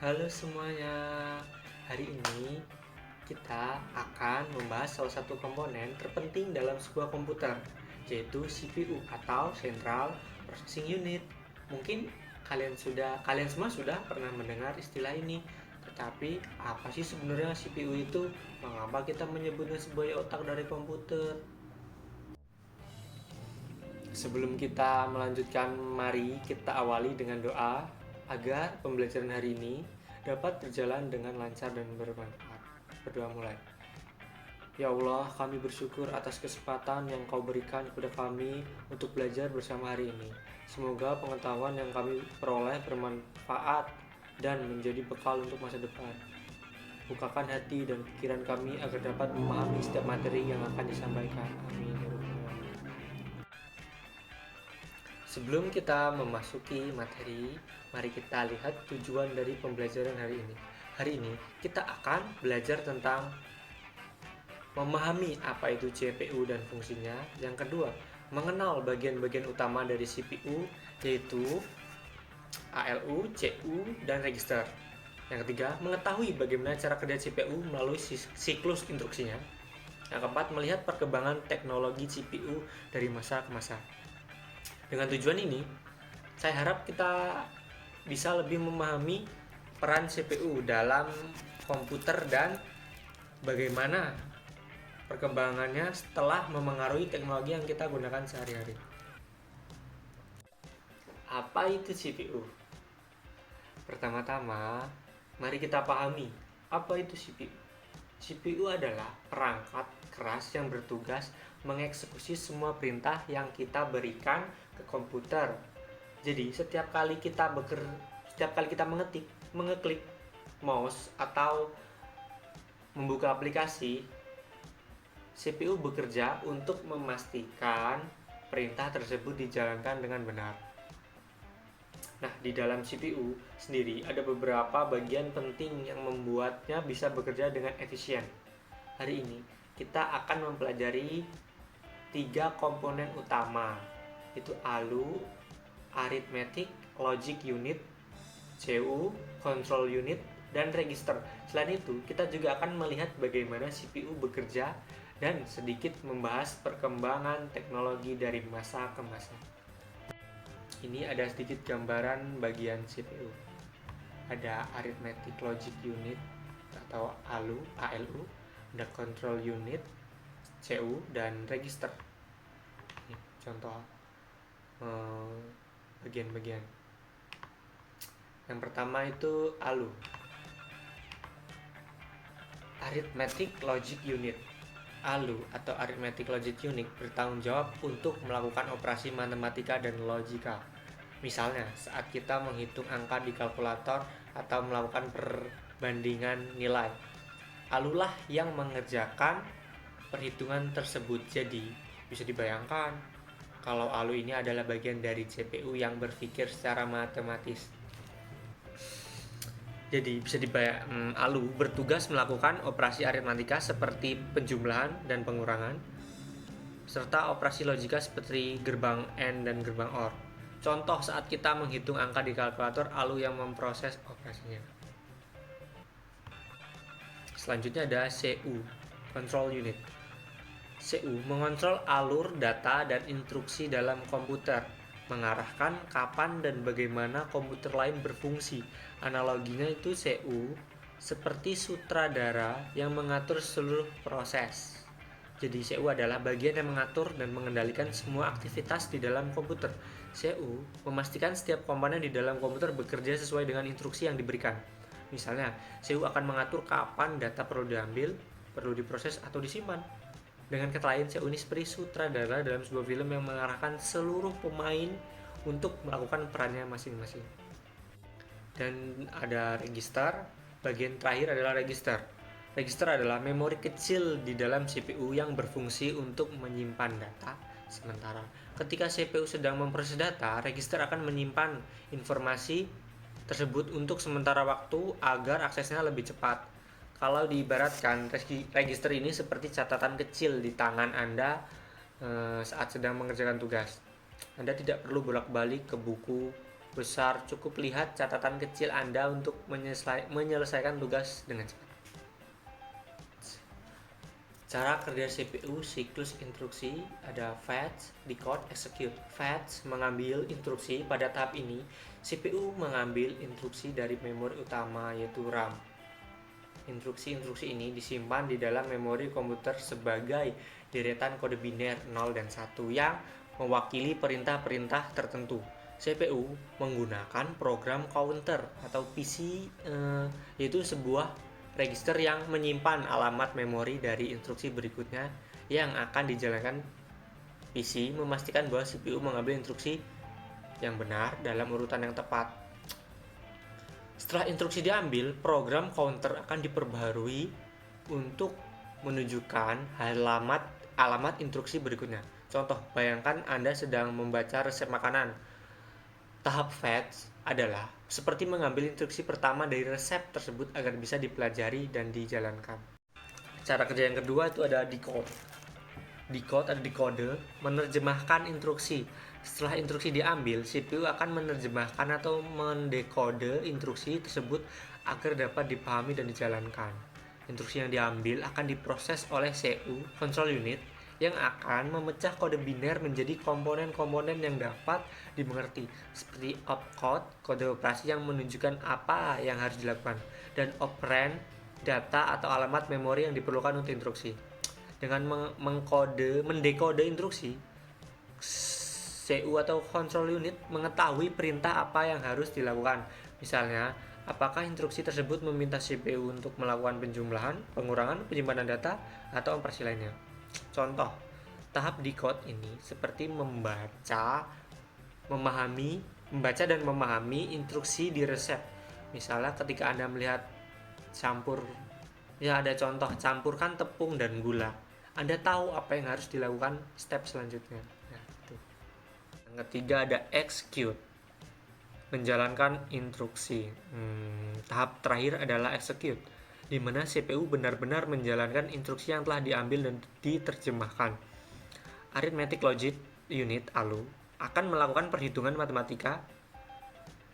Halo semuanya, hari ini kita akan membahas salah satu komponen terpenting dalam sebuah komputer, yaitu CPU atau Central Processing Unit. Mungkin kalian semua sudah pernah mendengar istilah ini, tetapi apa sih sebenarnya CPU itu? Mengapa kita menyebutnya sebagai otak dari komputer? Sebelum kita melanjutkan, mari kita awali dengan doa agar pembelajaran hari ini dapat berjalan dengan lancar dan bermanfaat. Berdoa mulai. Ya Allah, kami bersyukur atas kesempatan yang Kau berikan kepada kami untuk belajar bersama hari ini. Semoga pengetahuan yang kami peroleh bermanfaat dan menjadi bekal untuk masa depan. Bukakan hati dan pikiran kami agar dapat memahami setiap materi yang akan disampaikan. Amin. Sebelum kita memasuki materi, mari kita lihat tujuan dari pembelajaran hari ini. Hari ini kita akan belajar tentang memahami apa itu CPU dan fungsinya. Yang kedua, mengenal bagian-bagian utama dari CPU, yaitu ALU, CU, dan register. Yang ketiga, mengetahui bagaimana cara kerja CPU melalui siklus instruksinya. Yang keempat, melihat perkembangan teknologi CPU dari masa ke masa. Dengan tujuan ini, saya harap kita bisa lebih memahami peran CPU dalam komputer dan bagaimana perkembangannya setelah memengaruhi teknologi yang kita gunakan sehari-hari. Apa itu CPU? Pertama-tama, mari kita pahami apa itu CPU. CPU adalah perangkat keras yang bertugas mengeksekusi semua perintah yang kita berikan ke komputer. Jadi setiap kali kita mengeklik mouse atau membuka aplikasi, CPU bekerja untuk memastikan perintah tersebut dijalankan dengan benar. Nah, di dalam CPU sendiri ada beberapa bagian penting yang membuatnya bisa bekerja dengan efisien. Hari ini kita akan mempelajari 3 komponen utama, yaitu ALU, Arithmetic Logic Unit, CU, Control Unit, dan Register. Selain itu, kita juga akan melihat bagaimana CPU bekerja dan sedikit membahas perkembangan teknologi dari masa ke masa. Ini ada sedikit gambaran bagian CPU. Ada Arithmetic Logic Unit atau ALU, ada Control Unit, CU, dan Register. Ini contoh bagian-bagian. Yang pertama itu ALU, Arithmetic Logic Unit. ALU atau Arithmetic Logic Unit bertanggung jawab untuk melakukan operasi matematika dan logika. Misalnya, saat kita menghitung angka di kalkulator atau melakukan perbandingan nilai, ALU lah yang mengerjakan perhitungan tersebut. Jadi, bisa dibayangkan kalau ALU ini adalah bagian dari CPU yang berpikir secara matematis. Jadi bisa ALU bertugas melakukan operasi aritmatika seperti penjumlahan dan pengurangan, serta operasi logika seperti gerbang AND dan gerbang OR. Contoh saat kita menghitung angka di kalkulator, ALU yang memproses operasinya. Selanjutnya ada CU, Control Unit. CU mengontrol alur data dan instruksi dalam komputer, mengarahkan kapan dan bagaimana komputer lain berfungsi. Analoginya itu CU seperti sutradara yang mengatur seluruh proses. Jadi CU adalah bagian yang mengatur dan mengendalikan semua aktivitas di dalam komputer. CU memastikan setiap komponen di dalam komputer bekerja sesuai dengan instruksi yang diberikan. Misalnya, CU akan mengatur kapan data perlu diambil, perlu diproses atau disimpan. Dengan kata lain, CU ini seperti sutradara dalam sebuah film yang mengarahkan seluruh pemain untuk melakukan perannya masing-masing. Dan ada register, bagian terakhir adalah register. Register adalah memori kecil di dalam CPU yang berfungsi untuk menyimpan data. Sementara ketika CPU sedang memproses data, register akan menyimpan informasi tersebut untuk sementara waktu agar aksesnya lebih cepat. Kalau diibaratkan, register ini seperti catatan kecil di tangan Anda saat sedang mengerjakan tugas. Anda tidak perlu bolak-balik ke buku besar, cukup lihat catatan kecil Anda untuk menyelesaikan tugas dengan cepat. Cara kerja CPU, siklus instruksi, ada fetch, decode, execute. Fetch mengambil instruksi. Pada tahap ini, CPU mengambil instruksi dari memori utama yaitu RAM. Instruksi-instruksi ini disimpan di dalam memori komputer sebagai deretan kode biner 0 dan 1 yang mewakili perintah-perintah tertentu. CPU menggunakan program counter atau PC, yaitu sebuah register yang menyimpan alamat memori dari instruksi berikutnya yang akan dijalankan. PC memastikan bahwa CPU mengambil instruksi yang benar dalam urutan yang tepat. Setelah instruksi diambil, program counter akan diperbaharui untuk menunjukkan alamat instruksi berikutnya. Contoh, bayangkan Anda sedang membaca resep makanan. Tahap fetch adalah seperti mengambil instruksi pertama dari resep tersebut agar bisa dipelajari dan dijalankan. Cara kerja yang kedua itu ada decode. Decode atau decode menerjemahkan instruksi. Setelah instruksi diambil, CPU akan menerjemahkan atau mendekode instruksi tersebut agar dapat dipahami dan dijalankan. Instruksi yang diambil akan diproses oleh CPU, control unit, yang akan memecah kode biner menjadi komponen-komponen yang dapat dimengerti, seperti opcode, kode operasi yang menunjukkan apa yang harus dilakukan, dan operand, data atau alamat memori yang diperlukan untuk instruksi. Dengan mendekode instruksi, CPU atau control unit mengetahui perintah apa yang harus dilakukan. Misalnya, apakah instruksi tersebut meminta CPU untuk melakukan penjumlahan, pengurangan, penyimpanan data, atau operasi lainnya. Contoh, tahap decode ini seperti membaca dan memahami instruksi di resep. Misalnya ketika Anda melihat ada contoh, campurkan tepung dan gula. Anda tahu apa yang harus dilakukan step selanjutnya. Itu. Yang ketiga ada execute, menjalankan instruksi. Tahap terakhir adalah execute, di mana CPU benar-benar menjalankan instruksi yang telah diambil dan diterjemahkan. Arithmetic Logic Unit (ALU) akan melakukan perhitungan matematika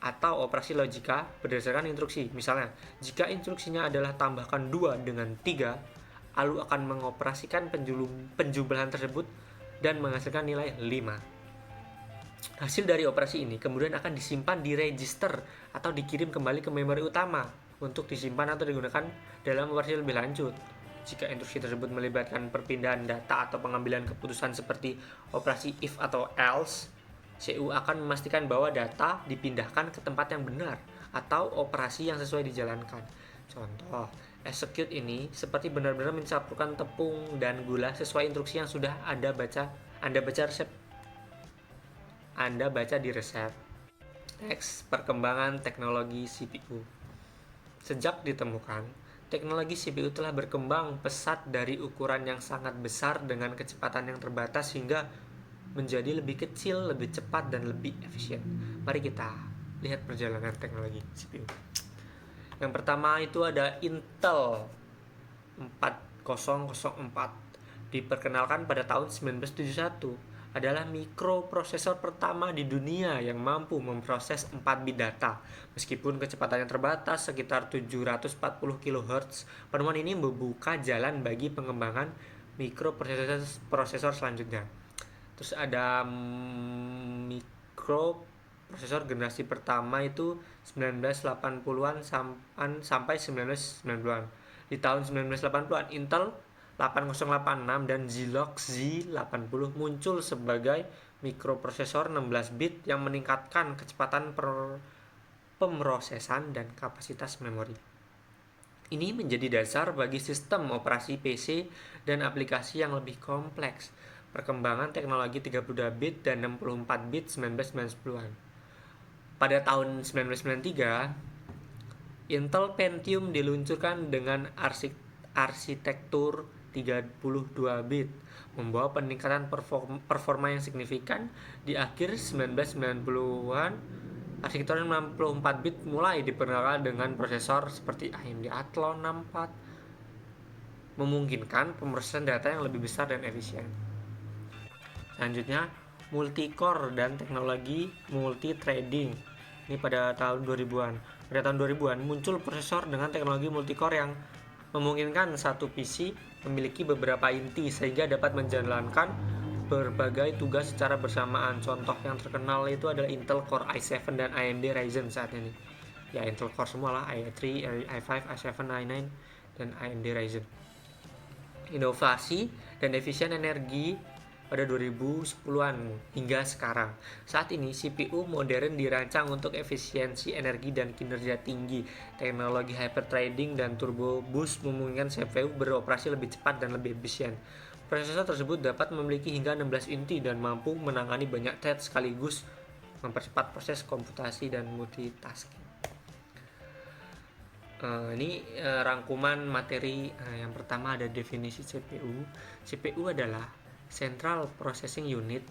atau operasi logika berdasarkan instruksi. Misalnya, jika instruksinya adalah tambahkan 2 dengan 3, ALU akan mengoperasikan penjumlahan tersebut dan menghasilkan nilai 5. Hasil dari operasi ini kemudian akan disimpan di register atau dikirim kembali ke memori utama untuk disimpan atau digunakan dalam operasi lebih lanjut. Jika instruksi tersebut melibatkan perpindahan data atau pengambilan keputusan seperti operasi if atau else, CPU akan memastikan bahwa data dipindahkan ke tempat yang benar atau operasi yang sesuai dijalankan. Contoh, execute ini seperti benar-benar mencampurkan tepung dan gula sesuai instruksi yang sudah Anda baca di resep. Next, perkembangan teknologi CPU. Sejak ditemukan, teknologi CPU telah berkembang pesat dari ukuran yang sangat besar dengan kecepatan yang terbatas hingga menjadi lebih kecil, lebih cepat, dan lebih efisien. Mari kita lihat perjalanan teknologi CPU. Yang pertama itu ada Intel 4004. Diperkenalkan pada tahun 1971. Adalah mikroprosesor pertama di dunia yang mampu memproses 4 bit data. Meskipun kecepatannya terbatas sekitar 740 kHz, penemuan ini membuka jalan bagi pengembangan mikroprosesor selanjutnya. Terus ada mikroprosesor generasi pertama itu 1980-an sampai 1990-an. Di tahun 1980-an, Intel 8086 dan Zilog Z80 muncul sebagai mikroprosesor 16 bit yang meningkatkan kecepatan pemrosesan dan kapasitas memori. Ini menjadi dasar bagi sistem operasi PC dan aplikasi yang lebih kompleks. Perkembangan teknologi 32 bit dan 64 bit 1990-an. Pada tahun 1993, Intel Pentium diluncurkan dengan arsitektur 32 bit, membawa peningkatan performa yang signifikan. Di akhir 1990-an, arsitektur 64 bit mulai diperkenalkan dengan prosesor seperti AMD Athlon 64, memungkinkan pemrosesan data yang lebih besar dan efisien. Selanjutnya, multi-core dan teknologi multi-threading. Ini pada tahun 2000-an. Pada tahun 2000-an muncul prosesor dengan teknologi multicore yang memungkinkan satu PC memiliki beberapa inti sehingga dapat menjalankan berbagai tugas secara bersamaan. Contoh yang terkenal itu adalah Intel Core i7 dan AMD Ryzen saat ini. Ya, Intel Core semua lah, i3, i5, i7, i9 dan AMD Ryzen. Inovasi dan efisien energi pada 2010-an hingga sekarang. Saat ini CPU modern dirancang untuk efisiensi energi dan kinerja tinggi. Teknologi hyperthreading dan turbo boost memungkinkan CPU beroperasi lebih cepat dan lebih efisien. Prosesor tersebut dapat memiliki hingga 16 inti dan mampu menangani banyak thread sekaligus, mempercepat proses komputasi dan multitasking. Ini rangkuman materi. Yang pertama ada definisi CPU. CPU adalah Central Processing Unit,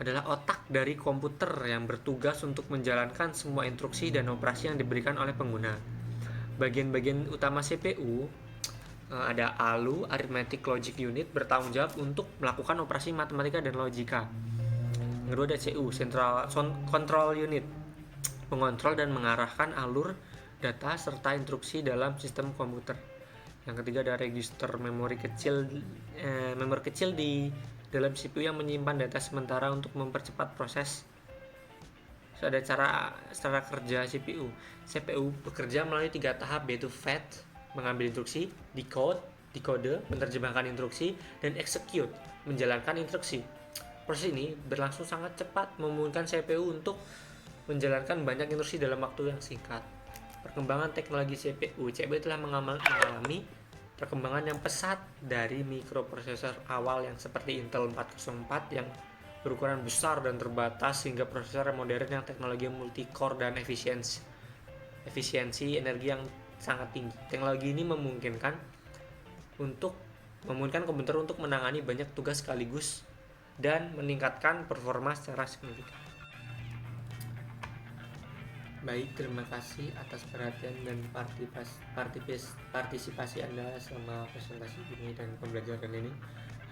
adalah otak dari komputer yang bertugas untuk menjalankan semua instruksi dan operasi yang diberikan oleh pengguna. Bagian-bagian utama CPU ada ALU, Arithmetic Logic Unit, bertanggung jawab untuk melakukan operasi matematika dan logika. Yang kedua ada CU, Central Control Unit, mengontrol dan mengarahkan alur data serta instruksi dalam sistem komputer. Yang ketiga ada register, memori kecil di dalam CPU yang menyimpan data sementara untuk mempercepat proses. So, ada cara kerja CPU. CPU bekerja melalui 3 tahap, yaitu fetch, mengambil instruksi, decode, menerjemahkan instruksi, dan execute, menjalankan instruksi. Proses ini berlangsung sangat cepat, memungkinkan CPU untuk menjalankan banyak instruksi dalam waktu yang singkat. Perkembangan teknologi CPU telah mengalami perkembangan yang pesat dari mikroprosesor awal yang seperti Intel 404 yang berukuran besar dan terbatas hingga prosesor modern yang teknologi multi-core dan efisiensi energi yang sangat tinggi. Teknologi ini memungkinkan komputer untuk menangani banyak tugas sekaligus dan meningkatkan performa secara signifikan. Baik, terima kasih atas perhatian dan partisipasi Anda selama presentasi ini dan pembelajaran ini.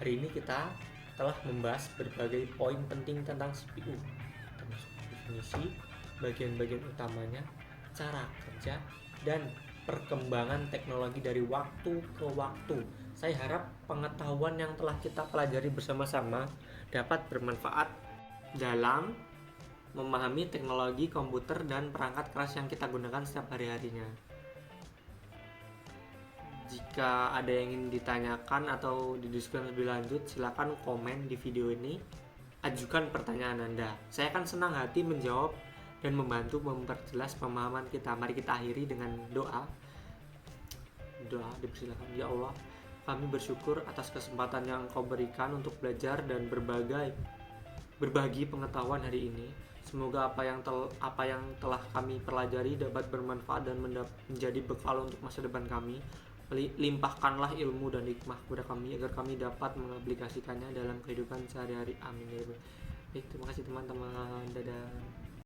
Hari ini kita telah membahas berbagai poin penting tentang CPU, termasuk definisi, bagian-bagian utamanya, cara kerja, dan perkembangan teknologi dari waktu ke waktu. Saya harap pengetahuan yang telah kita pelajari bersama-sama dapat bermanfaat dalam memahami teknologi komputer dan perangkat keras yang kita gunakan setiap hari-harinya. Jika ada yang ingin ditanyakan atau didiskusikan lebih lanjut, silakan komen di video ini, ajukan pertanyaan Anda. Saya akan senang hati menjawab dan membantu memperjelas pemahaman kita. Mari kita akhiri dengan doa. Doa, dipersilakan. Ya Allah, kami bersyukur atas kesempatan yang Engkau berikan untuk belajar dan berbagi pengetahuan hari ini. Semoga apa yang telah kami pelajari dapat bermanfaat dan menjadi bekal untuk masa depan kami. Limpahkanlah ilmu dan hikmah kepada kami agar kami dapat mengaplikasikannya dalam kehidupan sehari-hari. Amin ya Rabbal. Baik, terima kasih teman-teman. Dadah.